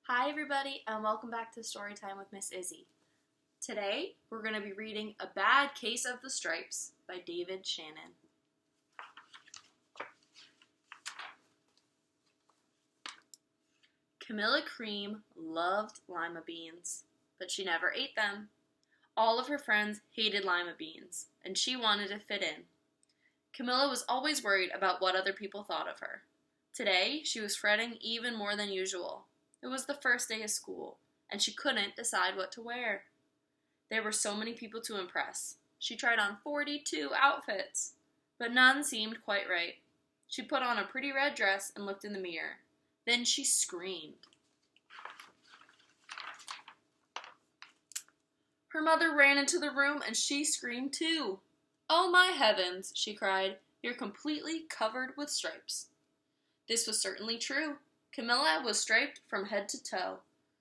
Hi everybody and welcome back to Storytime with Miss Izzy. Today we're going to be reading A Bad Case of the Stripes by David Shannon. Camilla Cream loved lima beans, but she never ate them. All of her friends hated lima beans, and she wanted to fit in. Camilla was always worried about what other people thought of her. Today she was fretting even more than usual. It was the first day of school, and she couldn't decide what to wear. There were so many people to impress. She tried on 42 outfits, but none seemed quite right. She put on a pretty red dress and looked in the mirror. Then she screamed. Her mother ran into the room, and she screamed too. "Oh my heavens," she cried, "you're completely covered with stripes." This was certainly true. Camilla was striped from head to toe.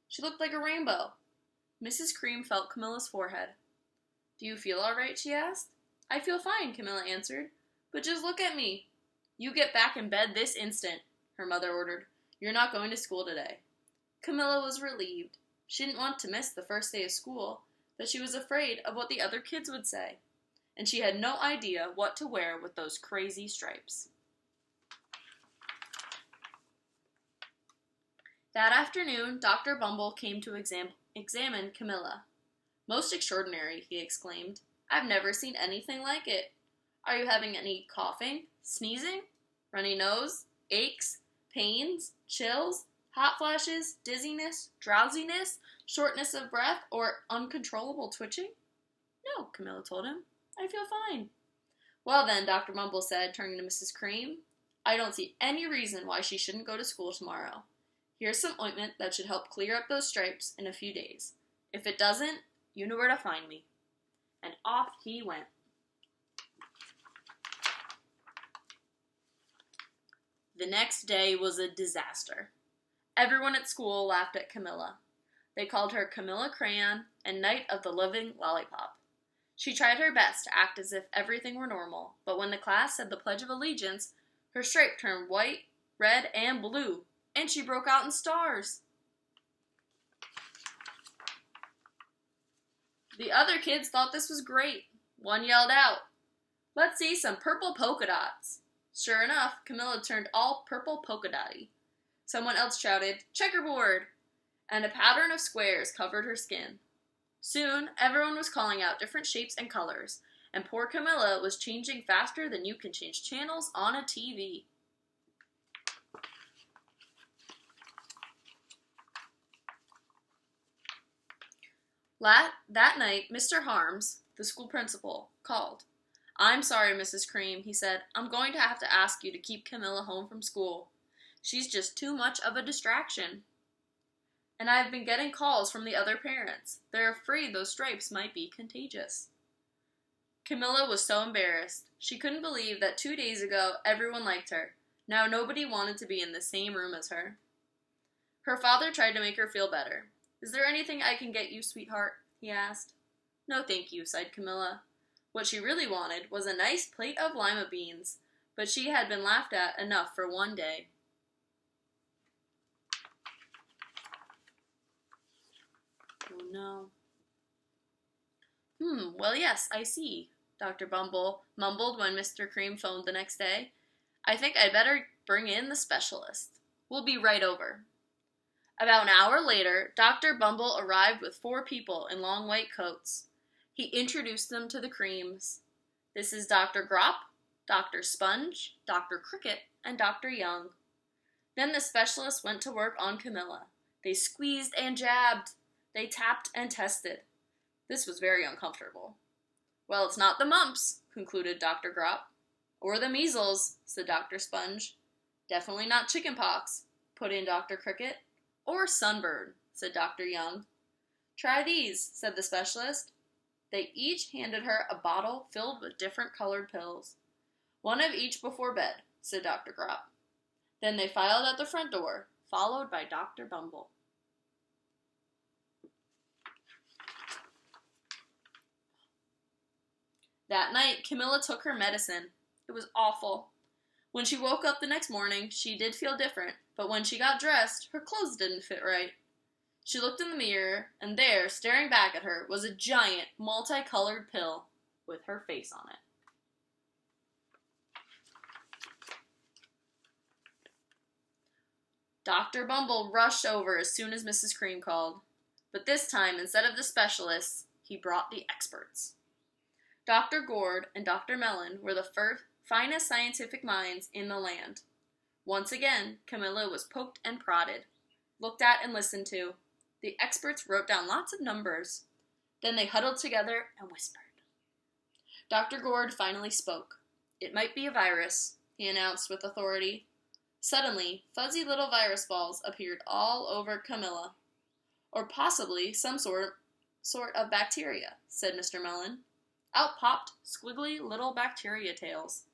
She looked like a rainbow. Mrs. Cream felt Camilla's forehead. "Do you feel all right?" she asked. "I feel fine," Camilla answered. "But just look at me." "You get back in bed this instant," her mother ordered. "You're not going to school today." Camilla was relieved. She didn't want to miss the first day of school, but she was afraid of what the other kids would say, and she had no idea what to wear with those crazy stripes. That afternoon, Dr. Bumble came to examine Camilla. "Most extraordinary," he exclaimed. "I've never seen anything like it. Are you having any coughing, sneezing, runny nose, aches, pains, chills, hot flashes, dizziness, drowsiness, shortness of breath, or uncontrollable twitching?" "No," Camilla told him. "I feel fine." "Well then," Dr. Bumble said, turning to Mrs. Cream, "I don't see any reason why she shouldn't go to school tomorrow. Here's some ointment that should help clear up those stripes in a few days. If it doesn't, you know where to find me." And off he went. The next day was a disaster. Everyone at school laughed at Camilla. They called her Camilla Crayon and Knight of the Living Lollipop. She tried her best to act as if everything were normal, but when the class said the Pledge of Allegiance, her stripe turned white, red, and blue, and she broke out in stars. The other kids thought this was great. One yelled out, "Let's see some purple polka dots." Sure enough, Camilla turned all purple polka dotty. Someone else shouted, "Checkerboard!" and a pattern of squares covered her skin. Soon, everyone was calling out different shapes and colors, and poor Camilla was changing faster than you can change channels on a TV. That night, Mr. Harms, the school principal, called. "I'm sorry, Mrs. Cream," he said. "I'm going to have to ask you to keep Camilla home from school. She's just too much of a distraction. And I've been getting calls from the other parents. They're afraid those stripes might be contagious." Camilla was so embarrassed. She couldn't believe that 2 days ago everyone liked her. Now nobody wanted to be in the same room as her. Her father tried to make her feel better. "Is there anything I can get you, sweetheart?" he asked. "No, thank you," sighed Camilla. What she really wanted was a nice plate of lima beans, but she had been laughed at enough for one day. Oh no. Well, yes, I see," Dr. Bumble mumbled when Mr. Cream phoned the next day. "I think I'd better bring in the specialist. We'll be right over." About an hour later, Dr. Bumble arrived with 4 people in long white coats. He introduced them to the Creams. "This is Dr. Grop, Dr. Sponge, Dr. Cricket, and Dr. Young." Then the specialist went to work on Camilla. They squeezed and jabbed. They tapped and tested. This was very uncomfortable. "Well, it's not the mumps," concluded Dr. Grop. "Or the measles," said Dr. Sponge. "Definitely not chickenpox," put in Dr. Cricket. "Or sunburn," said Dr. Young. "Try these," said the specialist. They each handed her a bottle filled with different colored pills. "One of each before bed," said Dr. Grop. Then they filed out the front door, followed by Dr. Bumble. That night, Camilla took her medicine. It was awful. When she woke up the next morning, she did feel different, but when she got dressed, her clothes didn't fit right. She looked in the mirror, and there, staring back at her, was a giant, multicolored pill with her face on it. Dr. Bumble rushed over as soon as Mrs. Cream called. But this time, instead of the specialists, he brought the experts. Dr. Gord and Dr. Mellon were the finest scientific minds in the land. Once again, Camilla was poked and prodded, looked at and listened to. The experts wrote down lots of numbers. Then they huddled together and whispered. Dr. Gord finally spoke. "It might be a virus," he announced with authority. Suddenly, fuzzy little virus balls appeared all over Camilla. "Or possibly some sort of bacteria," said Mr. Mellon. Out popped squiggly little bacteria tails.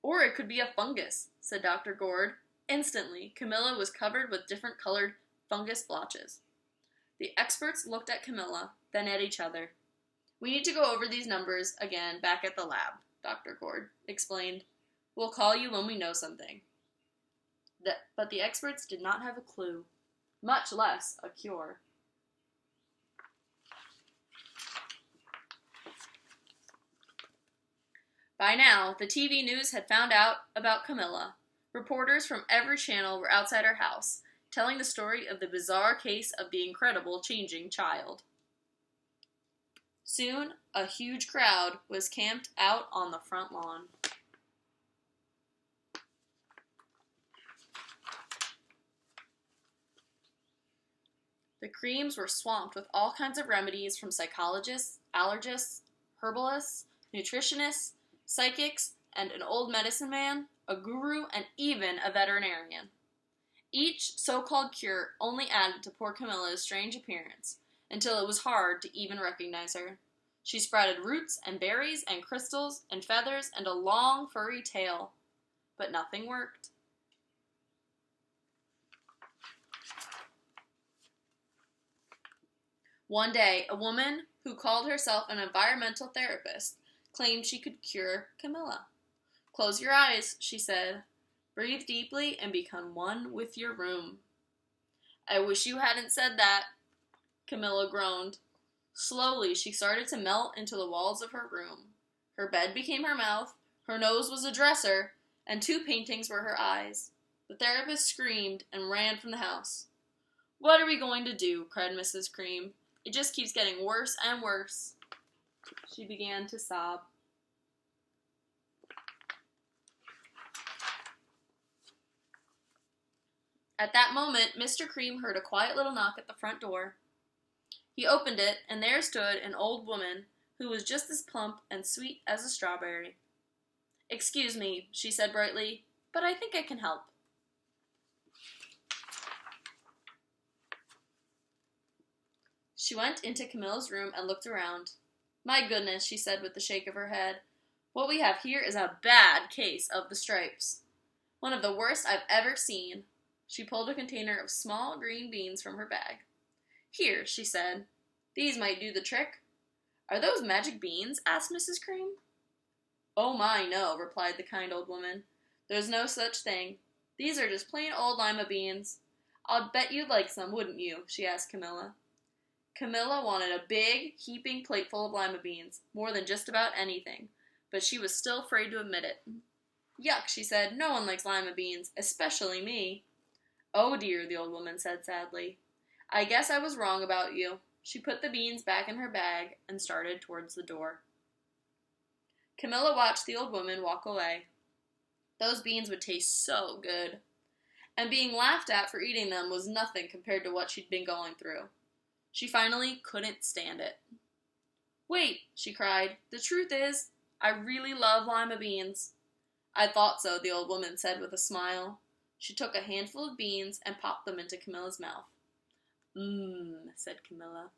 "Or it could be a fungus," said Dr. Gord. Instantly, Camilla was covered with different colored fungus blotches. The experts looked at Camilla, then at each other. "We need to go over these numbers again back at the lab," Dr. Gord explained. "We'll call you when we know something." But the experts did not have a clue, much less a cure. By now, the TV news had found out about Camilla. Reporters from every channel were outside her house, telling the story of the bizarre case of the incredible changing child. Soon, a huge crowd was camped out on the front lawn. The Creams were swamped with all kinds of remedies from psychologists, allergists, herbalists, nutritionists, psychics, and an old medicine man, a guru, and even a veterinarian. Each so-called cure only added to poor Camilla's strange appearance, until it was hard to even recognize her. She sprouted roots and berries and crystals and feathers and a long furry tail, but nothing worked. One day, a woman who called herself an environmental therapist claimed she could cure Camilla. "Close your eyes," she said. "Breathe deeply and become one with your room." "I wish you hadn't said that," Camilla groaned. Slowly, she started to melt into the walls of her room. Her bed became her mouth, her nose was a dresser, and 2 paintings were her eyes. The therapist screamed and ran from the house. "What are we going to do?" cried Mrs. Cream. "It just keeps getting worse and worse." She began to sob. At that moment, Mr. Cream heard a quiet little knock at the front door. He opened it, and there stood an old woman who was just as plump and sweet as a strawberry. "Excuse me," she said brightly, "but I think I can help." She went into Camilla's room and looked around. "My goodness," she said with a shake of her head. "What we have here is a bad case of the stripes. One of the worst I've ever seen." She pulled a container of small green beans from her bag. "Here," she said. "These might do the trick." "Are those magic beans?" asked Mrs. Cream. "Oh my, no," replied the kind old woman. "There's no such thing. These are just plain old lima beans. I'll bet you'd like some, wouldn't you?" she asked Camilla. Camilla wanted a big, heaping plateful of lima beans, more than just about anything, but she was still afraid to admit it. "Yuck," she said. "No one likes lima beans, especially me." "Oh dear," the old woman said sadly. "I guess I was wrong about you." She put the beans back in her bag and started towards the door. Camilla watched the old woman walk away. Those beans would taste so good. And being laughed at for eating them was nothing compared to what she'd been going through. She finally couldn't stand it. "Wait," she cried. "The truth is, I really love lima beans." "I thought so," the old woman said with a smile. She took a handful of beans and popped them into Camilla's mouth. "Mmm," said Camilla.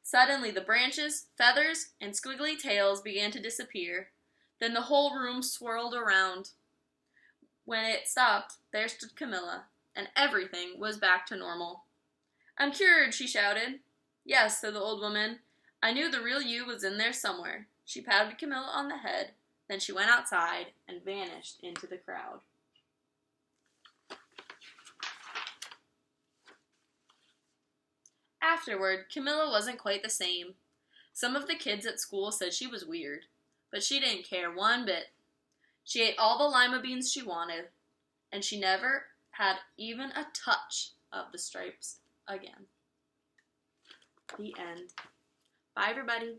Suddenly the branches, feathers, and squiggly tails began to disappear. Then the whole room swirled around. When it stopped, there stood Camilla, and everything was back to normal. "I'm cured," she shouted. "Yes," said the old woman. "I knew the real you was in there somewhere." She patted Camilla on the head. Then she went outside and vanished into the crowd. Afterward, Camilla wasn't quite the same. Some of the kids at school said she was weird, but she didn't care one bit. She ate all the lima beans she wanted, and she never had even a touch of the stripes again. The end. Bye, everybody.